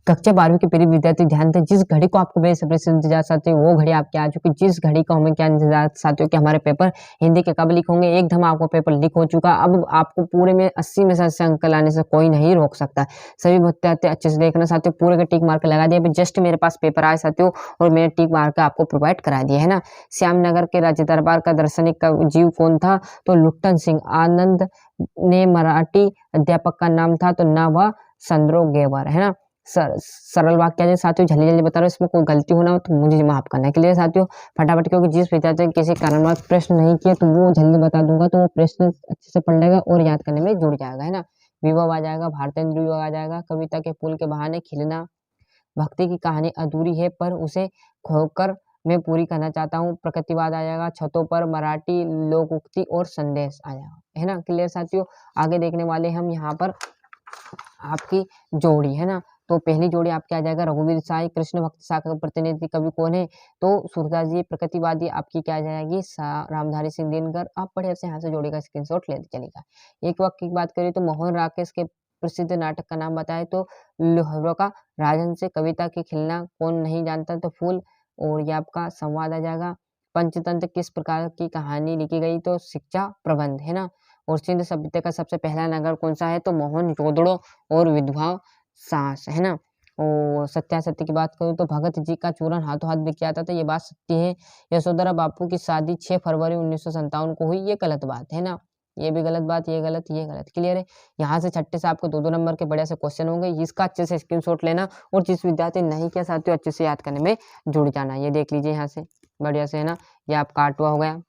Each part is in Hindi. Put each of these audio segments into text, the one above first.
कक्षा 12वीं के प्रिय विद्यार्थी ध्यान दें, जिस घड़ी को आपको बेसब्री से इंतजार साथियों वो घड़ी आपकी आ चुकी। जिस घड़ी का हमें क्या इंतजार साथियों कि हमारे पेपर हिंदी के कब लीक होंगे। एकदम आपको पेपर लीक हो चुका। अब आपको पूरे में 80 में से 80 अंक लाने से कोई नहीं रोक सकता। सभी विद्यार्थी अच्छे से देखना साथियों, पूरे का टिक मार्क लगा दिया। जस्ट मेरे पास पेपर आए साथियों और मैंने टिक मार्क आपको प्रोवाइड करा दिया है ना। श्यामनगर के राज्य दरबार का दार्शनिक का जीव कौन था? तो लुट्टन सिंह। आनंद ने मराठी अध्यापक का नाम था, तो ना वह संद्रोगेवर है ना। सरल वाक्य है साथियों, जल्दी जल्दी बता रहा हूँ, इसमें कोई गलती होना हो तो मुझे माफ करना है। क्लियर साथियों, फटाफट, क्योंकि जिस विद्यार्थी ने किसी कारणवश प्रश्न नहीं किया तो वो जल्दी बता दूंगा, तो वो प्रश्न अच्छे से पढ़ लेगा और याद करने में जुड़ जाएगा है ना। विभव आ जाएगा, भारतेंद्र विभव आ जाएगा, कविता के फूल के बहाने खिलना, भक्ति की कहानी अधूरी है पर उसे खोकर मैं पूरी करना चाहता हूँ, प्रकृतिवाद आ जाएगा, छतों पर मराठी लोक उक्ति और संदेश आ जाएगा है ना। क्लियर साथियों, आगे देखने वाले हम यहाँ पर आपकी जोड़ी है ना। तो पहली जोड़ी आपके आ जाएगा रघुवीर साई। कृष्ण भक्त शाखा का प्रतिनिधि कवि कौन है? तो सूरदास जी। प्रकृतिवादी आपकी क्या आ जाएगी? रामधारी सिंह दिनकर। आप बढ़िया से यहाँ से जोड़ी का स्क्रीनशॉट लेते चलेगा। एक वाक्य की बात करें तो मोहन राकेश के प्रसिद्ध नाटक का नाम बताए तो लोहरों का राजन से। कविता की खिलना कौन नहीं जानता? तो फूल। और ये आपका संवाद आ जाएगा। पंचतंत्र किस प्रकार की कहानी लिखी गई? तो शिक्षा प्रबंध है ना। और सिंध सभ्यता का सबसे पहला नगर कौन सा है? तो मोहन जोदड़ो और विधवा सास है ना। और सत्यासत्य की बात करूँ तो भगत जी का चूरन हाथों हाथ बिक जाता था, ये बात सत्य है। यशोधरा बापू की शादी 6 फरवरी 1957 को हुई, ये गलत बात है ना। ये भी गलत बात, ये गलत, ये गलत। क्लियर है। यहाँ से छठे से आपको 2-2 नंबर के बढ़िया से क्वेश्चन होंगे, इसका अच्छे से स्क्रीनशॉट लेना और जिस विद्यार्थी नहीं किया साथियों अच्छे से याद करने में जुड़ जाना। ये देख लीजिए यहाँ से बढ़िया से है ना। ये आपका 8वां हो गया,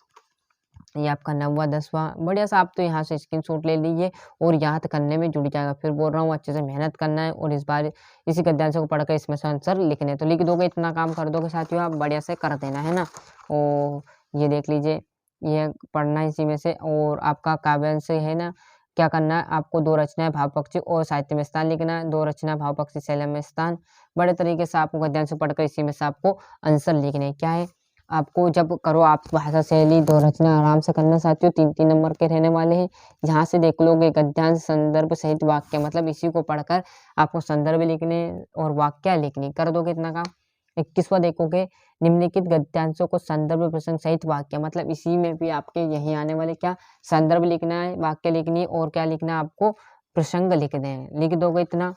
ये आपका 9वां 10वां। बढ़िया सा आप तो यहाँ से स्क्रीनशॉट ले लीजिए और याद करने में जुड़ जाएगा। फिर बोल रहा हूँ अच्छे से मेहनत करना है और इस बार इसी गद्यांश को पढ़कर इसमें से आंसर लिखने, तो लिख दोगे, इतना काम कर दोगे साथियों आप, बढ़िया से कर देना है ना। और ये देख लीजिए, ये पढ़ना है इसी में से। और आपका काव्यांश है ना, क्या करना है आपको? 2 रचनाएं भाव पक्षी और साहित्य में स्थान लिखना है, 2 रचना भाव पक्षी शैली में स्थान। बड़े तरीके से आपको गद्यांश पढ़कर इसी में से आपको आंसर लिखने क्या है। आपको जब करो आप भाषा शैली 2 रचना आराम से करना साथियों, 3-3 नंबर के रहने वाले हैं। यहाँ से देख लोगे गद्यांश संदर्भ सहित वाक्य, मतलब इसी को पढ़कर आपको संदर्भ लिखने और वाक्य लिखनी, कर दोगे इतना काम। 21वां देखोगे, निम्नलिखित गद्यांशों को संदर्भ प्रसंग सहित वाक्य, मतलब इसी में भी आपके यही आने वाले क्या संदर्भ लिखना है, वाक्य लिखनी है और क्या लिखना है आपको? प्रसंग लिखने हैं। लिख दोगे इतना,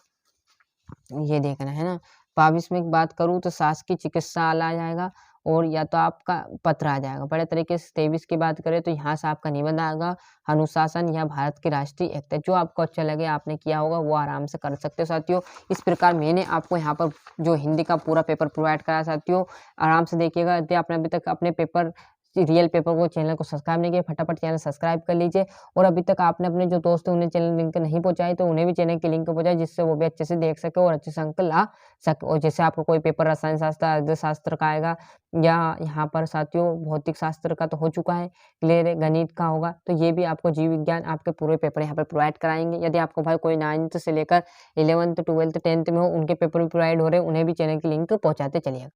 ये देखना है ना। 22वें की बात करूँ तो शासकीय चिकित्सालय आ जाएगा और या तो आपका पत्र आ जाएगा। बड़े तरीके से 23 की बात करें तो यहाँ से आपका निबंध आएगा, अनुशासन या भारत की राष्ट्रीय एकता। जो आपको अच्छा लगे आपने किया होगा वो आराम से कर सकते हो साथियों। इस प्रकार मैंने आपको यहाँ पर जो हिंदी का पूरा पेपर प्रोवाइड कराया साथियों, आराम से देखिएगा। यदि आपने अभी तक अपने पेपर रियल पेपर को चैनल को सब्सक्राइब नहीं किया, फटाफट चैनल सब्सक्राइब कर लीजिए। और अभी तक आपने अपने जो दोस्त हैं उन्हें चैनल लिंक नहीं पहुंचाई तो उन्हें भी चैनल की लिंक पहुंचाए, जिससे वो भी अच्छे से देख सके और अच्छे से अंक ला सके। और जैसे आपको कोई पेपर रसायन शास्त्र अर्थशास्त्र का आएगा या यहाँ पर साथियों भौतिक शास्त्र का तो हो चुका है, क्लियर है, गणित का होगा, तो ये भी आपको जीव विज्ञान आपके पूरे पेपर यहाँ पर प्रोवाइड कराएंगे। यदि आपको भाई कोई 9th से लेकर 11th 12th 10th में हो उनके पेपर भी प्रोवाइड हो रहे हैं, उन्हें भी चैनल की लिंक पहुंचाते चलिएगा।